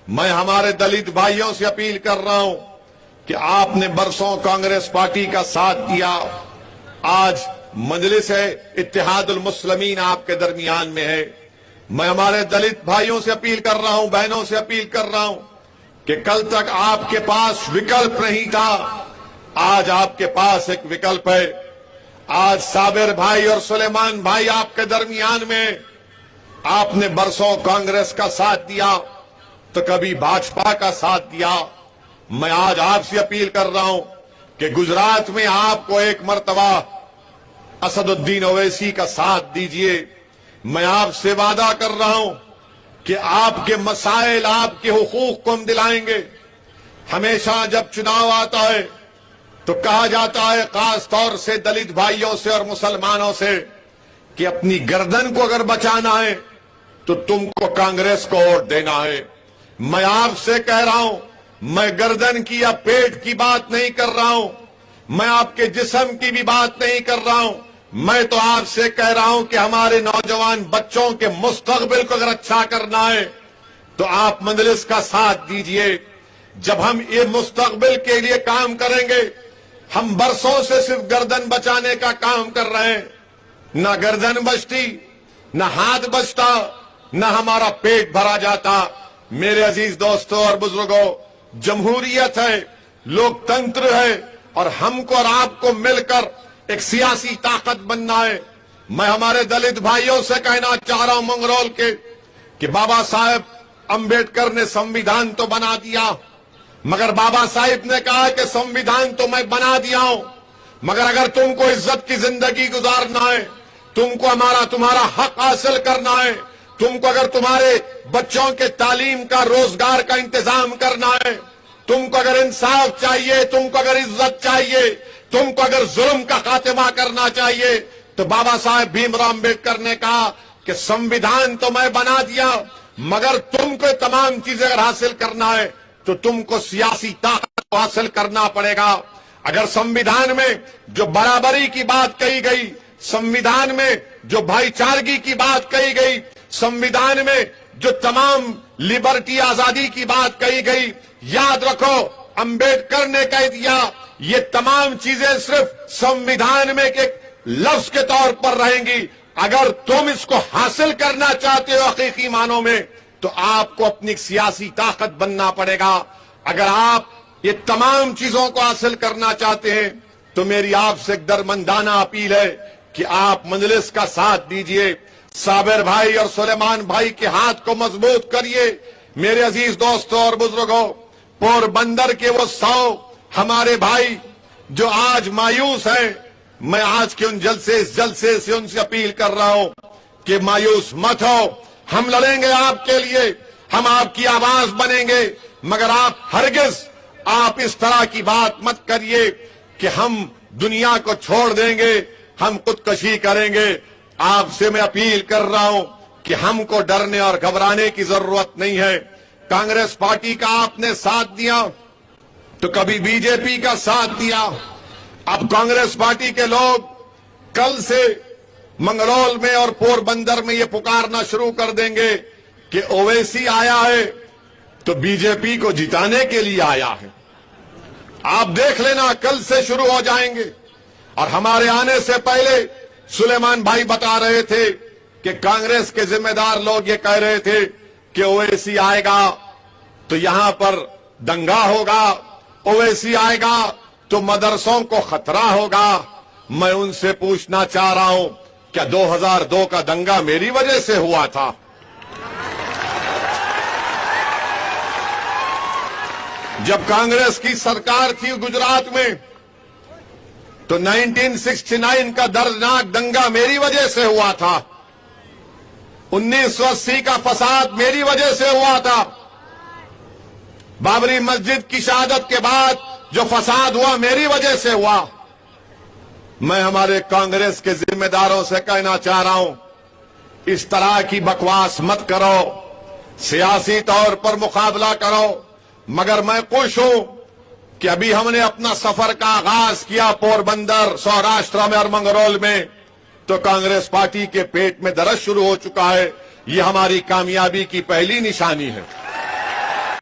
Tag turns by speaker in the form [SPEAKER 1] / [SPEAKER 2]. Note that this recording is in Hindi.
[SPEAKER 1] मैं हमारे दलित भाइयों से अपील कर रहा हूं कि आपने बरसों कांग्रेस पार्टी का साथ दिया। आज मजलिस इत्तेहादुल मुस्लिमीन आपके दरमियान में है। मैं हमारे दलित भाइयों से अपील कर रहा हूं, बहनों से अपील कर रहा हूं कि कल तक आपके पास विकल्प नहीं था, आज आपके पास एक विकल्प है। आज साबिर भाई और सुलेमान भाई आपके दरमियान में। आपने बरसों कांग्रेस का साथ दिया तो कभी भाजपा का साथ दिया। मैं आज आपसे अपील कर रहा हूं कि गुजरात में आपको एक मर्तबा असदुद्दीन ओवैसी का साथ दीजिए। मैं आपसे वादा कर रहा हूं कि आपके मसाइल, आपके हुकूक को हम दिलाएंगे। हमेशा जब चुनाव आता है तो कहा जाता है, खास तौर से दलित भाइयों से और मुसलमानों से, कि अपनी गर्दन को अगर बचाना है तो तुमको कांग्रेस को वोट देना है। मैं आपसे कह रहा हूं, मैं गर्दन की या पेट की बात नहीं कर रहा हूं, मैं आपके जिस्म की भी बात नहीं कर रहा हूं। मैं तो आपसे कह रहा हूं कि हमारे नौजवान बच्चों के मुस्तकबिल को अगर अच्छा करना है तो आप मजलिस का साथ दीजिए। जब हम ये मुस्तकबिल के लिए काम करेंगे, हम बरसों से सिर्फ गर्दन बचाने का काम कर रहे हैं। ना गर्दन बचती, ना हाथ बचता, ना हमारा पेट भरा जाता। मेरे अजीज दोस्तों और बुजुर्गों, जमहूरियत है, लोकतंत्र है और हमको और आपको मिलकर एक सियासी ताकत बनना है। मैं हमारे दलित भाइयों से कहना चाह रहा हूं मंगरौल के कि बाबा साहेब अंबेडकर ने संविधान तो बना दिया, मगर बाबा साहिब ने कहा कि संविधान तो मैं बना दिया हूं, मगर अगर तुमको इज्जत की जिंदगी गुजारना है, तुमको तुम्हारा हक हासिल करना है, तुमको अगर तुम्हारे बच्चों के तालीम का, रोजगार का इंतजाम करना है, तुमको अगर इंसाफ चाहिए, तुमको अगर इज्जत चाहिए, तुमको अगर जुल्म का खात्मा करना चाहिए, तो बाबा साहेब भीमराव अम्बेडकर ने कहा कि संविधान तो मैं बना दिया, मगर तुमको तमाम चीजें अगर हासिल करना है तो तुमको सियासी ताकत को हासिल करना पड़ेगा। अगर संविधान में जो बराबरी की बात कही गई, संविधान में जो भाईचारगी की बात कही गई, संविधान में जो तमाम लिबर्टी, आजादी की बात कही गई, याद रखो अंबेडकर ने कह दिया ये तमाम चीजें सिर्फ संविधान में एक लफ्ज के तौर पर रहेंगी। अगर तुम इसको हासिल करना चाहते हो हकीकी मानों में, तो आपको अपनी सियासी ताकत बनना पड़ेगा। अगर आप ये तमाम चीजों को हासिल करना चाहते हैं तो मेरी आपसे एक दरमंदाना अपील है कि आप मजलिस का साथ दीजिए। साबिर भाई और सुलेमान भाई के हाथ को मजबूत करिए। मेरे अजीज दोस्तों और बुजुर्गों, पोरबंदर के वो 100 हमारे भाई जो आज मायूस हैं, मैं आज के उन इस जलसे से उनसे अपील कर रहा हूं कि मायूस मत हो। हम लड़ेंगे आपके लिए, हम आपकी आवाज बनेंगे, मगर आप हरगिज आप इस तरह की बात मत करिए कि हम दुनिया को छोड़ देंगे, हम खुदकशी करेंगे। आपसे मैं अपील कर रहा हूं कि हमको डरने और घबराने की जरूरत नहीं है। कांग्रेस पार्टी का आपने साथ दिया तो कभी बीजेपी का साथ दिया। अब कांग्रेस पार्टी के लोग कल से मंगरौल में और पोरबंदर में ये पुकारना शुरू कर देंगे कि ओवैसी आया है तो बीजेपी को जिताने के लिए आया है। आप देख लेना, कल से शुरू हो जाएंगे। और हमारे आने से पहले सुलेमान भाई बता रहे थे कि कांग्रेस के जिम्मेदार लोग ये कह रहे थे कि ओवैसी आएगा तो यहां पर दंगा होगा, ओवैसी आएगा तो मदरसों को खतरा होगा। मैं उनसे पूछना चाह रहा हूं, क्या 2002 का दंगा मेरी वजह से हुआ था? जब कांग्रेस की सरकार थी गुजरात में तो 1969 का दर्दनाक दंगा मेरी वजह से हुआ था। 1980 का फसाद मेरी वजह से हुआ था। बाबरी मस्जिद की शहादत के बाद जो फसाद हुआ मेरी वजह से हुआ। मैं हमारे कांग्रेस के जिम्मेदारों से कहना चाह रहा हूं, इस तरह की बकवास मत करो, सियासी तौर पर मुकाबला करो। मगर मैं खुश हूं कि अभी हमने अपना सफर का आगाज किया पोरबंदर, सौराष्ट्र में और मंगरौल में, तो कांग्रेस पार्टी के पेट में दर्द शुरू हो चुका है। ये हमारी कामयाबी की पहली निशानी है।